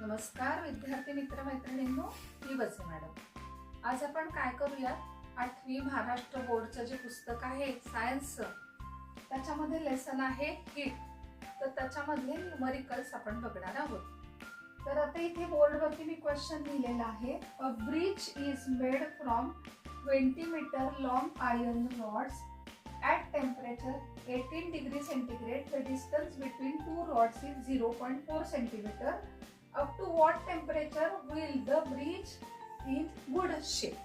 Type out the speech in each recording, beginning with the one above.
नमस्कार विद्यार्थी मित्र मैत्रिणींनो, मी वसे मॅडम। आज आपण काय करूया, 8वी महाराष्ट्र बोर्डचं जे पुस्तक आहे सायन्सचं, त्याच्यामध्ये लेसन आहे हीट। तर त्याच्यामधले न्यूमरिकल्स आपण बघणार आहोत। तर आता इथे बोर्डवरती मी क्वेश्चन लिहिलेला आहे, a bridge is made from 20 metre long iron rods at temperature 18 degree centigrade. The distance between two rods is 0.4 centimeter. Up to what temperature will the bridge in good shape?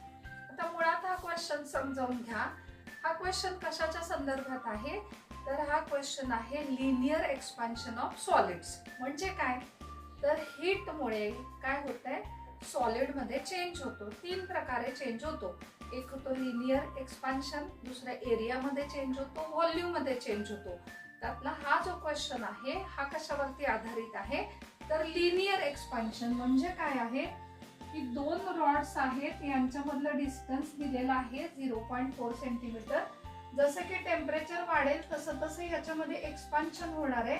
आता मुळात हा question समजावून घ्या। हा question कशाच्या संदर्भात आहे, तर हा क्वेश्चन आहे लिनियर एक्सपान्शन ऑफ सॉलिड्स। म्हणजे काय, तर हीट मुळे काय होतंय, सॉलिड मध्ये चेंज होतो। 3 प्रकारे चेंज होतो। एक होतो लिनियर एक्सपान्शन, दुसरा एरिया मध्ये चेंज होतो, व्हॉल्यूम मध्ये चेंज होतो। त्यातला हा जो क्वेश्चन आहे हा कशावरती आधारित आहे, तर लिनियर एक्सपान्शन म्हणजे काय आहे की 2 रॉड्स आहेत, यांच्यामधलं डिस्टन्स दिलेला आहे 0.4 सेंटीमीटर। जसं की टेम्परेचर वाढेल तसं तसं याच्यामध्ये एक्सपान्शन होणार आहे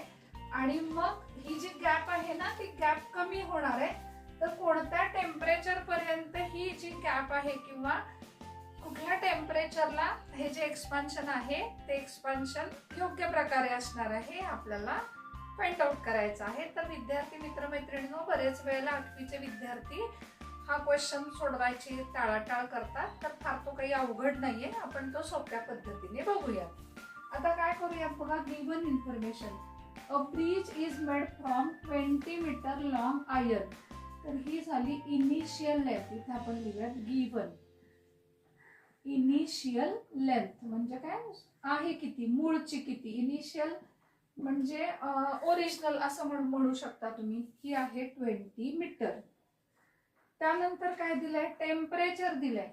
आणि मग ही जी गॅप आहे ना, ती गॅप कमी होणार आहे। तर कोणत्या टेम्परेचर पर्यंत ही जी गॅप आहे किंवा कुठल्या टेम्परेचरला हे जे एक्सपान्शन आहे ते एक्सपान्शन योग्य प्रकारे असणार आहे, आपल्याला फाइंड आउट करायचं आहे। तर विद्यार्थी मित्र मैत्रिणींनो, बरेच वेळेला 8वीचे विद्यार्थी हा क्वेश्चन सोडवायची टाळाटाळ करतात, तर फार तो काही अवघड नाहीये, आपण तो सोप्या पद्धतीने बघूया। आता काय करूया बघा, given information, a bridge is made from 20 metre long iron. तर ही झाली इनिशियल लेंथ, इथे आपण लिहूयात गिवन इनिशियल लेंथ म्हणजे काय आहे, किती मूळची किती, इनिशियल म्हणजे ओरिजिनल असं म्हणू शकता तुम्ही, ही आहे 20 मीटर। त्यानंतर काय दिलंय, टेम्परेचर दिलंय,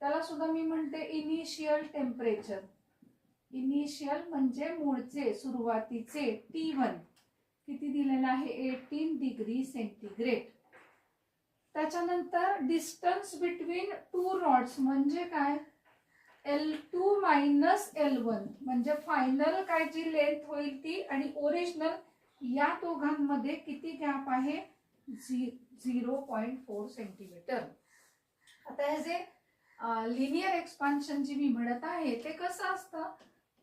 त्याला सुद्धा मी म्हणते इनिशियल टेम्परेचर। इनिशियल म्हणजे मूळचे सुरुवातीचे, T1 किती दिलेलं आहे, 18 डिग्री सेंटीग्रेड। त्याच्यानंतर डिस्टन्स बिटवीन 2 रॉड्स म्हणजे काय, L2 मायनस L1 म्हणजे फायनल काय जी लेंथ होईल ती आणि ओरिजिनल या दोघांमध्ये किती गॅप आहे, 0.4 सेंटीमीटर। आता हे जे लिनियर एक्सपान्शन जी मी म्हणत आहे ते कसं असतं,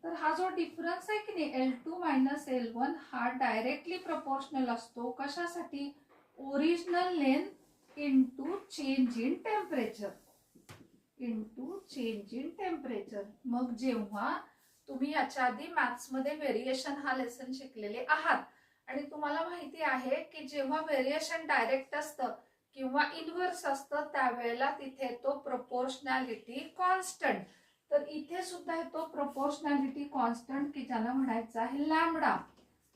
तर हा जो डिफरन्स आहे की नाही L2 मायनस L1 हा डायरेक्टली प्रपोर्शनल असतो, कशासाठी, original length into change in temperature, into change in temperature. मग जेव्हा तुम्ही याच्या आधी मॅथ्स मध्ये व्हेरिएशन हा लेसन शिकलेले आहात आणि तुम्हाला माहिती आहे की जेव्हा व्हेरिएशन डायरेक्ट असतं किंवा इनव्हर्स असतं त्यावेळेला तिथे तो प्रोपोर्शनॅलिटी कॉन्स्टंट। तर इथे सुद्धा येतो प्रोपोर्शनॅलिटी कॉन्स्टंट की ज्याला म्हणायचं आहे लॅम्बडा।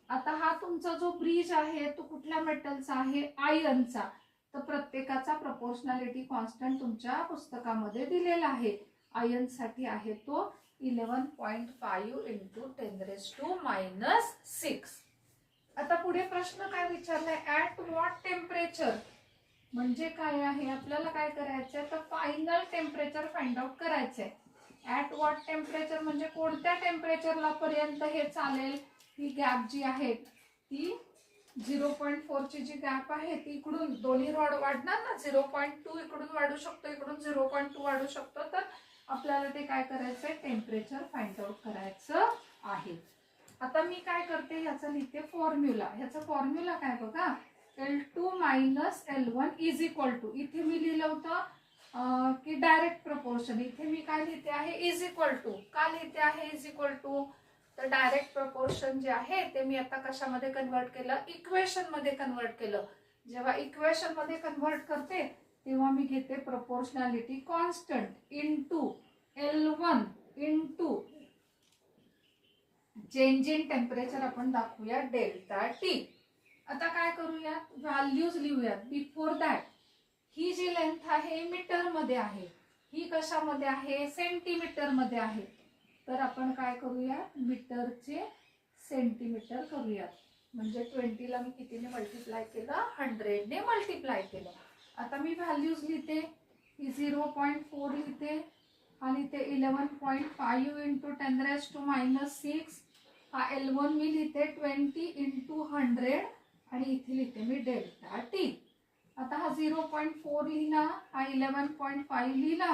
आता हा तुमचा जो ब्रिज आहे तो कुठल्या मेटलचा आहे, आयर्नचा। तर प्रत्येकाचा प्रोपोर्शनॅलिटी कॉन्स्टंट तुमच्या पुस्तकामध्ये दिलेला आहे। आयर्न साठी आहे तो 11.5 इंटू 10⁻⁻⁶। आता पुढे प्रश्न काय विचारलाय, ऍट व्हॉट टेम्परेचर म्हणजे काय आहे, आपल्याला काय करायचंय, तर फायनल टेम्परेचर फाइंड आउट करायचंय। ऍट व्हॉट टेम्परेचर म्हणजे कोणत्या टेम्परेचरला पर्यंत हे चालेल, ही गॅप जी आहे ती 0.4 ची जी गॅप आहे ती इकडून दोन्ही रॉड वाढणार ना, 0.2 इकडून वाढू शकतो, इकडून 0.2 वाढू शकतो। तर आपल्याला ते काय करायचंय, टेम्परेचर फाइंड आउट करायचं आहे। आता मी काय करते, याचा लिहिते फॉर्म्युला। ह्याचा फॉर्म्युला काय बघा, L2 minus L1 is equal to, इथे मी लिहिलं होतं की डायरेक्ट प्रपोर्शन, इथे मी काय लिहिते आहे इज इक्वल टू। का लिहिते आहे इज इक्वल टू, तर डायरेक्ट प्रपोर्शन जे आहे ते मी आता कशामध्ये कन्वर्ट केलं, इक्वेशन मध्ये कन्वर्ट केलं। जेव्हा इक्वेशन मध्ये कन्वर्ट करते तेव्हा मी घेते proportionality constant into L1 into change in temperature, आपण दाखवूया डेल्टा टी। आता काय करूया, व्हॅल्यूज लिहूयात। बिफोर दॅट ही जी लेंथ आहे मीटर मध्ये आहे, ही कशामध्ये आहे, सेंटीमीटर मध्ये आहे। तर आपण काय करूया, मीटरचे सेंटीमीटर करूया। म्हणजे 20 ला मी कितीने मल्टिप्लाय केलं, 100 ने मल्टिप्लाय केलं। आता मी व्हॅल्यूज लिहिते, ही 0.4 लिहिते, हा लिहिते 11.5 इंटू 10⁻⁻⁶। हा L1 मी लिहिते 20 इंटू 100 आणि इथे लिहिते मी डेल्टा टी। 0.4 लिहिला, हा 11.5 लिहिला,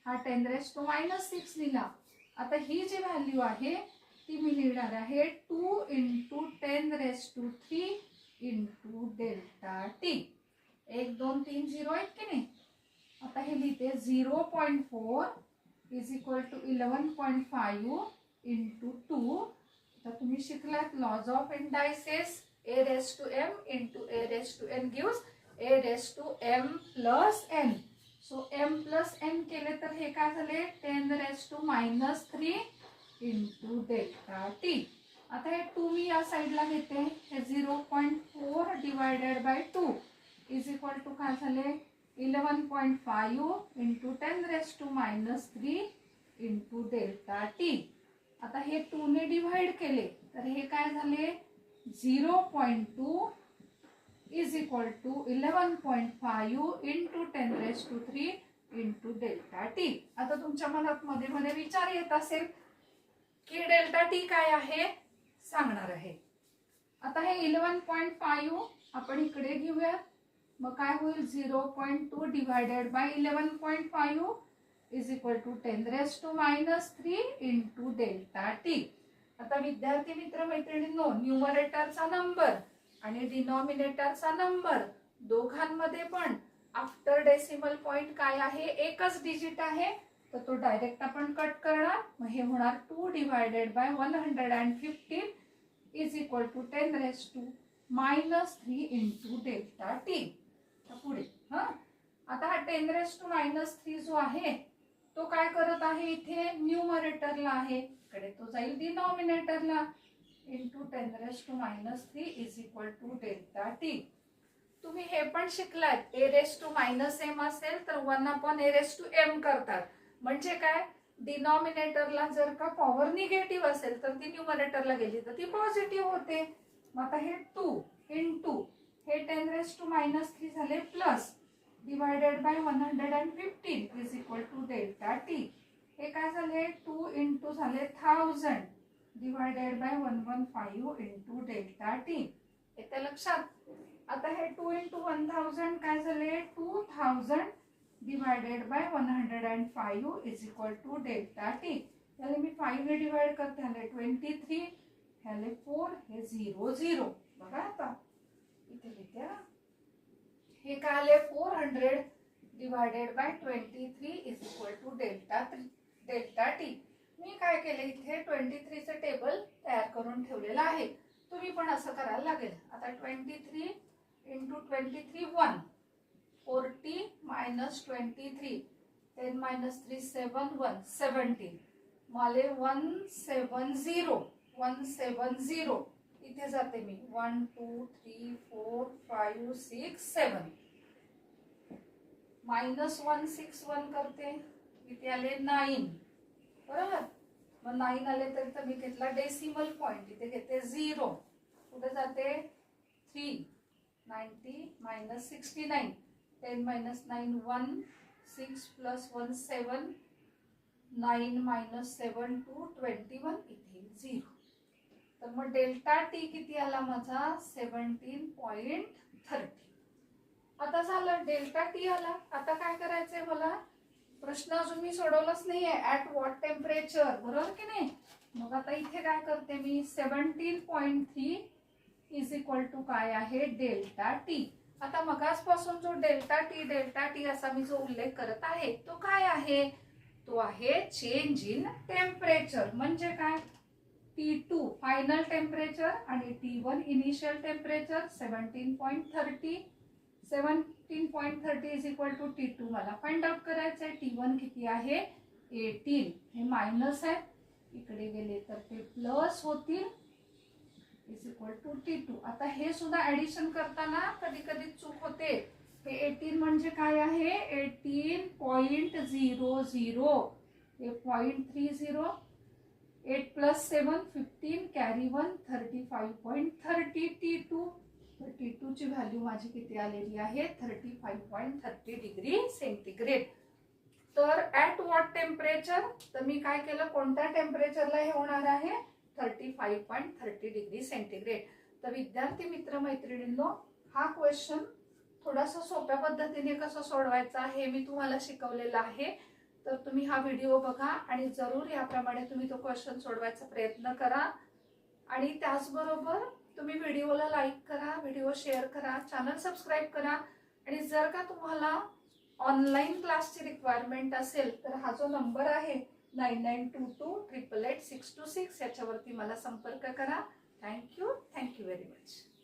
हा 10⁻⁻6 लिहिला. आता ही जी व्हॅल्यू आहे ती मी लिहिणार आहे 2 × 10⁻³ × डेल्टा टी. 1 2 3 0 आहेत की नाही. आता हे लिहिते 0.4 = 11.5 × 2. तर तुम्ही शिकलात laws of indices. a⁻m × a⁻n gives a⁻m + n. So m + n केले तर हे काय झाले 10⁻³ × डेल्टा टी. आता हे 2 मी या साईडला घेते. हे 0.4 / 2 = काय झाले 11.5 × 10⁻³ × डेल्टा टी. आता हे 2 ने डिवाइड केले तर हे काय झाले 0.2 = 11.5 × 10⁻³ × डेल्टा टी. आता तुमच्या मनात मध्ये मध्ये विचार येत असेल की डेल्टा टी काय आहे सांगणार आहे. आता हे 11.5 आपण इकडे घेऊयात. मग काय होईल 0.2 / 11.5 = 10⁻³ × डेल्टा टी. आता विद्यार्थी मित्र मैत्रिणींनो, न्यूमरेटरचा नंबर आणि डिनॉमिनेटरचा नंबर दोघांमध्ये पण आफ्टर डेसिमल पॉइंट काय आहे एकच डिजिट आहे. तर तो डायरेक्ट आपण कट करणार. मग हे होणार 2 / 115 = 10⁻³ × डेल्टा टी. पुढे आता हा 10⁻³ जो आहे तो काय करत आहे इथे न्यूमरेटरला आहे. इकडे तो जाईल डिनॉमिनेटरला. × 10⁻³ = डेल्टा टी. तुम्ही हे पण शिकलात a⁻m असेल तर 1/a⁻m करतात. म्हणजे काय डिनॉमिनेटरला जर का पॉवर निगेटिव्ह असेल तर ती न्यूमरेटरला गेली तर ती पॉझिटिव्ह होते. मग आता हे 2 × हे 10⁻³ झाले plus divided by 115 = delta T. हे काय झाले 2 × झाले 1000 डिवायडेड बाय 115 × डेल्टा टी. येते लक्षात. आता हे 2 × 1000 काय झाले 2000 डिवायडेड बाय 105 = डेल्टा टी. याला मी 5 ने डिवाइड करते ह्याला 23 ह्याला 4 हे 0 0. बघा आता इथे लिहिते. हे काय आले 400 डिवायडेड बाय 23 = डेल्टा टी. मी काय केले इथे 23 चे टेबल तयार करून ठेवलेलं आहे. तुम्ही पण असं करायला लागेल. आता 23 × 23 1 40 - 23 10 - 3 7 1 17 माले 170 इथे जाते मी 1 2 3 4 5 6 7 -1 6 1 करते. इथे आले 9 बरोबर. मग 9 आले तर मी घेतला डेसिमल पॉइंट. इथे घेते 0. कुठे जाते 3 90 - 69 10 - 9 1 6 + 1 7 9 - 7 2 21 इथे 0. तर मग डेल्टा टी किती आला माझा 17.30. आता झालं डेल्टा टी आला. आता काय करायचंय मला प्रश्न अजून मी सोडवलाच नाहीये. ऍट व्हॉट टेम्परेचर बरोबर की नाही. मग आता इथे काय करते मी 17.3 = काय आहे डेल्टा टी. आता मगासपासून जो डेल्टा टी असा मी जो उल्लेख करत आहे तो काय आहे तो आहे चेंज इन टेम्परेचर. म्हणजे काय T2 फायनल टेम्परेचर आणि T1 इनिशियल टेम्परेचर 17.30 = T2 मला फाइंड आउट करायचं आहे. T1 किती आहे 18. हे मायनस आहे इकडे गेले तर ते प्लस होतील = T2. आता हे सुद्धा ऍडिशन करताना कधी कधी चूक होते. हे 18 म्हणजे काय आहे 18.00 हे 0.30 8 + 7 15 कॅरी 1 35.30 T2. तर T2 ची व्हॅल्यू माझी किती आलेली आहे 35.30 डिग्री सेंटीग्रेड. तर ऍट व्हॉट टेम्परेचर तर मी काय केलं कोणत्या टेम्परेचरला हे होणार आहे 35.30 डिग्री सेंटीग्रेड. तर विद्यार्थी मित्र मैत्रिणींनो हा क्वेश्चन थोडासा सोप्या पद्धतीने कसं सोडवायचं आहे मी तुम्हाला शिकवलेलं आहे. तर तुम्ही हा व्हिडिओ बघा आणि जरूर याप्रमाणे तुम्ही तो क्वेश्चन सोडवायचा प्रयत्न करा. आणि त्याचबरोबर तुम्ही व्हिडिओला लाईक करा, व्हिडिओ शेअर करा, चॅनल सबस्क्राईब करा. आणि जर का तुम्हाला ऑनलाईन क्लासची रिक्वायरमेंट असेल तर हा जो नंबर आहे 9922888626 याच्यावरती मला संपर्क करा. Thank you very much.